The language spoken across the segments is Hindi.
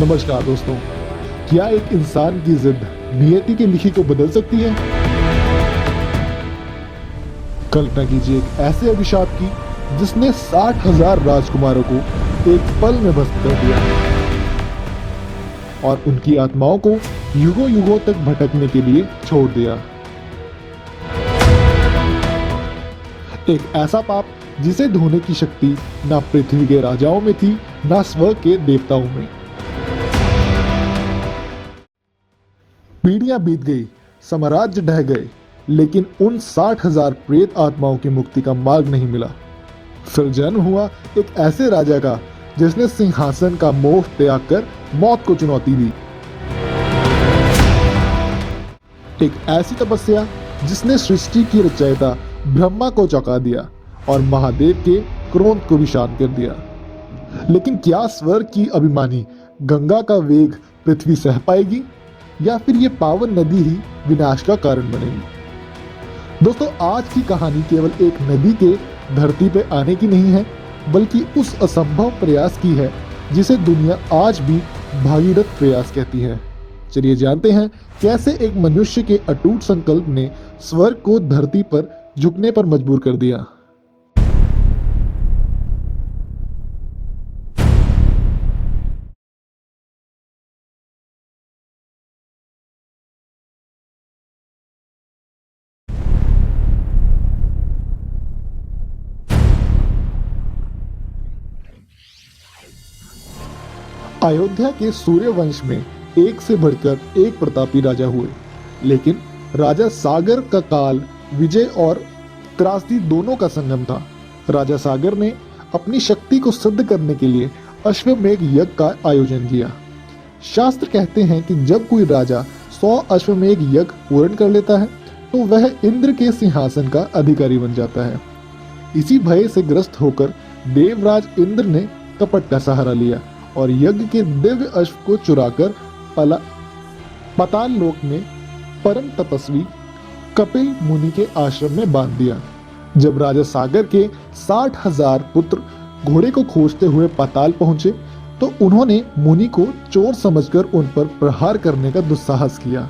नमस्कार दोस्तों, क्या एक इंसान की जिद नियति की लिखी को बदल सकती है? कल्पना कीजिए एक ऐसे अभिशाप की जिसने 60,000 राजकुमारों को एक पल में भस्म कर दिया और उनकी आत्माओं को युगों युगों तक भटकने के लिए छोड़ दिया। एक ऐसा पाप जिसे धोने की शक्ति ना पृथ्वी के राजाओं में थी, ना स्वर्ग के देवताओं में। पीढ़ियां बीत गई, साम्राज्य ढह गए, लेकिन उन 60,000 प्रेत आत्माओं की मुक्ति का मार्ग नहीं मिला। फिर जन्म हुआ एक ऐसे राजा का जिसने सिंहासन का मोह त्याग कर मौत को चुनौती दी। एक ऐसी तपस्या जिसने सृष्टि की रचयिता ब्रह्मा को चौंका दिया और महादेव के क्रोध को भी शांत कर दिया। लेकिन क्या स्वर्ग की अभिमानी गंगा का वेग पृथ्वी सह पाएगी, या फिर ये पावन नदी ही विनाश का कारण बनेगी? दोस्तों, आज की कहानी केवल एक नदी के धरती पे आने की नहीं है, बल्कि उस असंभव प्रयास की है जिसे दुनिया आज भी भागीरथ प्रयास कहती है। चलिए जानते हैं कैसे एक मनुष्य के अटूट संकल्प ने स्वर्ग को धरती पर झुकने पर मजबूर कर दिया। अयोध्या के सूर्यवंश में एक से बढ़कर एक प्रतापी राजा हुए, लेकिन राजा सागर का काल विजय और त्रासदी दोनों का संगम था। राजा सागर ने अपनी शक्ति को सिद्ध करने के लिए अश्वमेध यज्ञ का आयोजन किया। शास्त्र कहते हैं कि जब कोई राजा 100 अश्वमेध यज्ञ पूर्ण कर लेता है तो वह इंद्र के सिंहासन का अधिकारी बन जाता है। इसी भय से ग्रस्त होकर देवराज इंद्र ने कपट का सहारा लिया और यज्ञ के दिव्य अश्व को चुराकर पाताल लोक में परम तपस्वी कपिल मुनि के आश्रम में बांध दिया। जब राजा सागर के 60,000 पुत्र घोड़े को खोजते हुए पाताल पहुंचे तो उन्होंने मुनि को चोर समझकर उन पर प्रहार करने का दुस्साहस किया।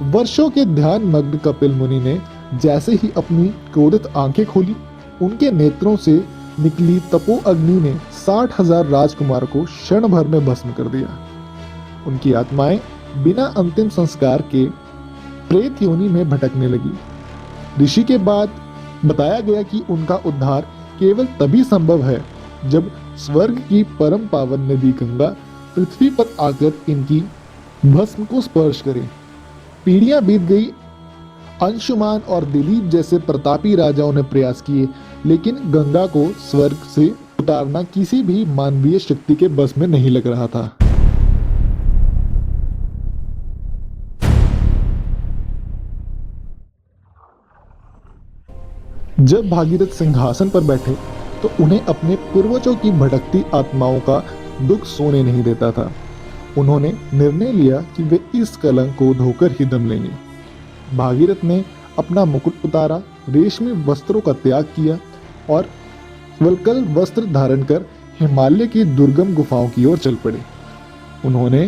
वर्षों के ध्यान मग्न कपिल मुनि ने जैसे ही अपनी क्रोधित आंखें खोली, उनके नेत्रों से निकली तपो अग्नि ने 60,000 राजकुमारों को क्षण भर में भस्म कर दिया। उनकी आत्माएं बिना अंतिम संस्कार के प्रेत योनि में भटकने लगी। ऋषि के बाद बताया गया कि उनका उद्धार केवल तभी संभव है जब स्वर्ग की परम पावन नदी गंगा पृथ्वी पर आकर इनकी भस्म को स्पर्श करे। पीढ़ियां बीत गई, अंशुमान और दिलीप जैसे प्रतापी राजाओं ने प्रयास किए, लेकिन गंगा को स्वर्ग से उतारना किसी भी मानवीय शक्ति के बस में नहीं लग रहा था। जब भागीरथ सिंहासन पर बैठे तो उन्हें अपने पूर्वजों की भटकती आत्माओं का दुख सोने नहीं देता था। उन्होंने निर्णय लिया कि वे इस कलंक को धोकर ही दम लेंगे। भागीरथ ने अपना मुकुट उतारा, रेशमी वस्त्रों का त्याग किया और वल्कल वस्त्र धारण कर हिमालय की दुर्गम गुफाओं की ओर चल पड़े। उन्होंने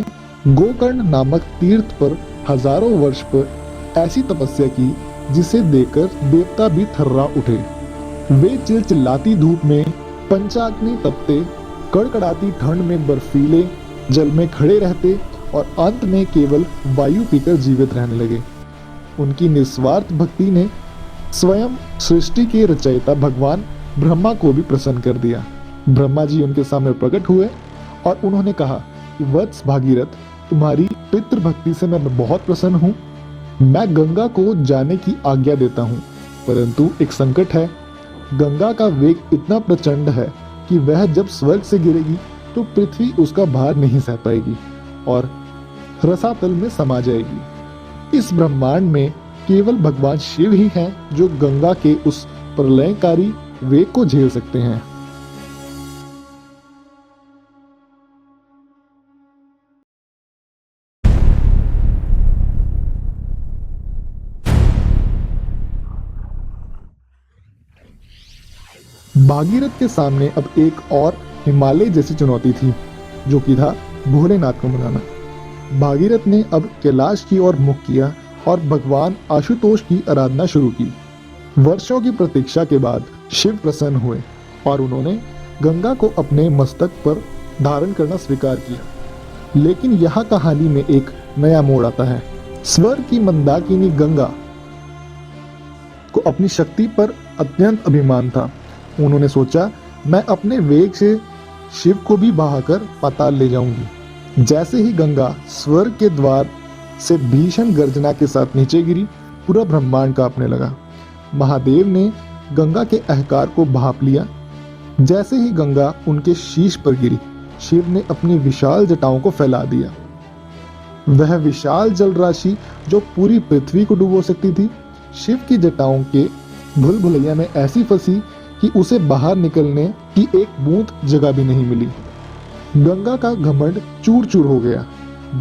गोकर्ण नामक तीर्थ पर हजारों वर्ष पर ऐसी तपस्या की जिसे देखकर देवता भी थर्रा उठे। वे चिलचिलाती धूप में पंचाग्नि तपते, कड़कड़ाती ठंड में बर्फीले जल में खड़े रहते और अंत में केवल वायु पीकर जीवित रहने लगे। उनकी निस्वार्थ भक्ति ने स्वयं सृष्टि के रचयिता भगवान ब्रह्मा को भी प्रसन्न कर दिया। ब्रह्मा जी उनके सामने प्रकट हुए और उन्होंने कहा कि वत्स भागीरथ, तुम्हारी पितृ भक्ति से मैं बहुत प्रसन्न हूँ। मैं गंगा को जाने की आज्ञा देता हूँ, परंतु एक संकट है। गंगा का वेग इतना प्रचंड है कि वह जब स्वर्ग से गिरेगी तो पृथ्वी उसका भार नहीं सह पाएगी और रसातल में समा जाएगी। इस ब्रह्मांड में केवल भगवान शिव ही हैं जो गंगा के उस प्रलयकारी वेग को झेल सकते हैं। भागीरथ के सामने अब एक और हिमालय जैसी चुनौती थी, जो कि था भोलेनाथ को मनाना। भागीरथ ने अब कैलाश की ओर मुख किया और भगवान आशुतोष की आराधना शुरू की। वर्षों की प्रतीक्षा के बाद शिव प्रसन्न हुए और उन्होंने गंगा को अपने मस्तक पर धारण करना स्वीकार किया। लेकिन यह कहानी में एक नया मोड़ आता है। स्वर्ग की मंदाकिनी गंगा को अपनी शक्ति पर अत्यंत अभिमान था। उन्होंने सोचा, मैं अपने वेग से शिव को भी बहाकर पाताल ले जाऊंगी। जैसे ही गंगा स्वर्ग के द्वार से भीषण गर्जना के साथ नीचे गिरी, पूरा ब्रह्मांड कांपने लगा। महादेव ने गंगा के अहंकार को भांप लिया। जैसे ही गंगा उनके शीश पर गिरी, शिव ने अपनी विशाल जटाओं को फैला दिया। वह विशाल जल राशि जो पूरी पृथ्वी को डुबो सकती थी, शिव की जटाओं के भूल भुलैया में ऐसी फंसी कि उसे बाहर निकलने की एक बूंद जगह भी नहीं मिली। गंगा का घमंड चूर चूर हो गया।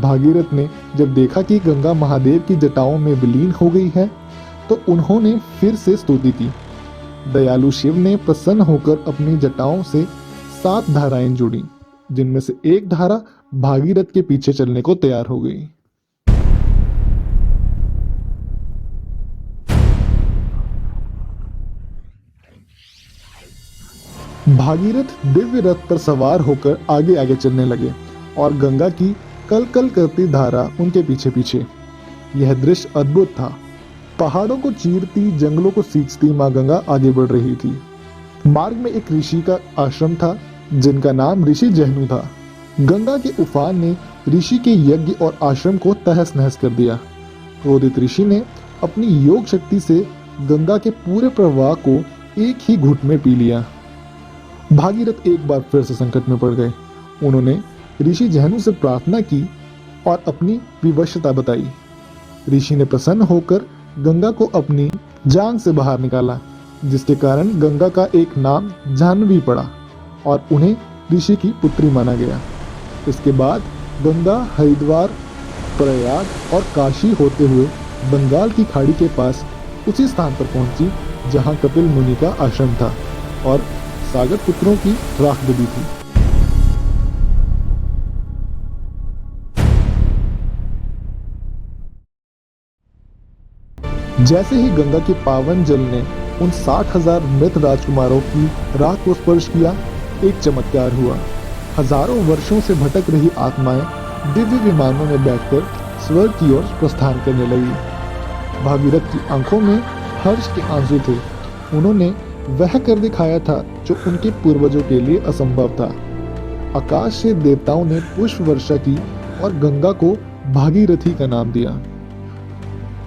भागीरथ ने जब देखा कि गंगा महादेव की जटाओं में विलीन हो गई है, तो उन्होंने फिर से स्तुति की। दयालु शिव ने प्रसन्न होकर अपनी जटाओं से 7 धाराएं जोड़ी, जिनमें से एक धारा भागीरथ के पीछे चलने को तैयार हो गई। भागीरथ दिव्य रथ पर सवार होकर आगे आगे चलने लगे और गंगा की कल कल करती धारा उनके पीछे पीछे। यह दृश्य अद्भुत था। पहाड़ों को चीरती, जंगलों को सींचती मां गंगा आगे बढ़ रही थी। मार्ग में एक ऋषि का आश्रम था, जिनका नाम ऋषि जहनु था। गंगा के उफान ने ऋषि के यज्ञ और आश्रम को तहस नहस कर दिया। क्रोधित ऋषि ने अपनी योग शक्ति से गंगा के पूरे प्रवाह को एक ही घूंट में पी लिया। भागीरथ एक बार फिर से संकट में पड़ गए। उन्होंने ऋषि जहनु से प्रार्थना की और अपनी विवशता बताई। ऋषि ने प्रसन्न होकर गंगा को अपनी जांग से बाहर निकाला, जिसके कारण गंगा का एक नाम जाह्नवी पड़ा और उन्हें ऋषि की पुत्री माना गया। इसके बाद गंगा हरिद्वार, प्रयाग और काशी होते हुए बंगाल की खाड़ी के पास उसी स्थान पर पहुंची जहां कपिल मुनि का आश्रम था और सागर पुत्रों की राख डूबी थी। जैसे ही गंगा के पावन जल ने उन 60,000 मृत राजकुमारों की राख को स्पर्श किया, एक चमत्कार हुआ। हजारों वर्षों से भटक रही आत्माएं दिव्य विमानों में बैठकर स्वर्ग की ओर प्रस्थान करने लगी। भागीरथ की आंखों में हर्ष के आंसू थे। उन्होंने वह कर दिखाया था जो उनके पूर्वजों के लिए असंभव था। आकाश से देवताओं ने पुष्प वर्षा की और गंगा को भागीरथी का नाम दिया।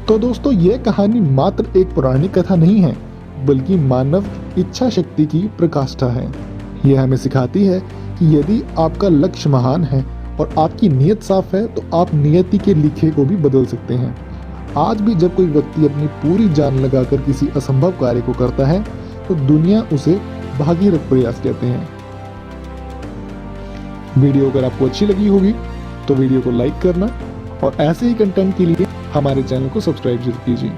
तो दोस्तों, यह कहानी मात्र एक पौराणिक कथा नहीं है, बल्कि मानव इच्छा शक्ति की प्रकाष्ठा है। यह हमें सिखाती है कि यदि आपका लक्ष्य महान है और आपकी नीयत साफ है, तो आप नियति के लिखे को भी बदल सकते हैं। आज भी जब कोई व्यक्ति अपनी पूरी जान लगाकर किसी असंभव कार्य को करता है, तो दुनिया उसे भागीरथ प्रयास कहते हैं। वीडियो अगर आपको अच्छी लगी होगी तो वीडियो को लाइक करना और ऐसे ही कंटेंट के लिए हमारे चैनल को सब्सक्राइब जरूर कीजिए।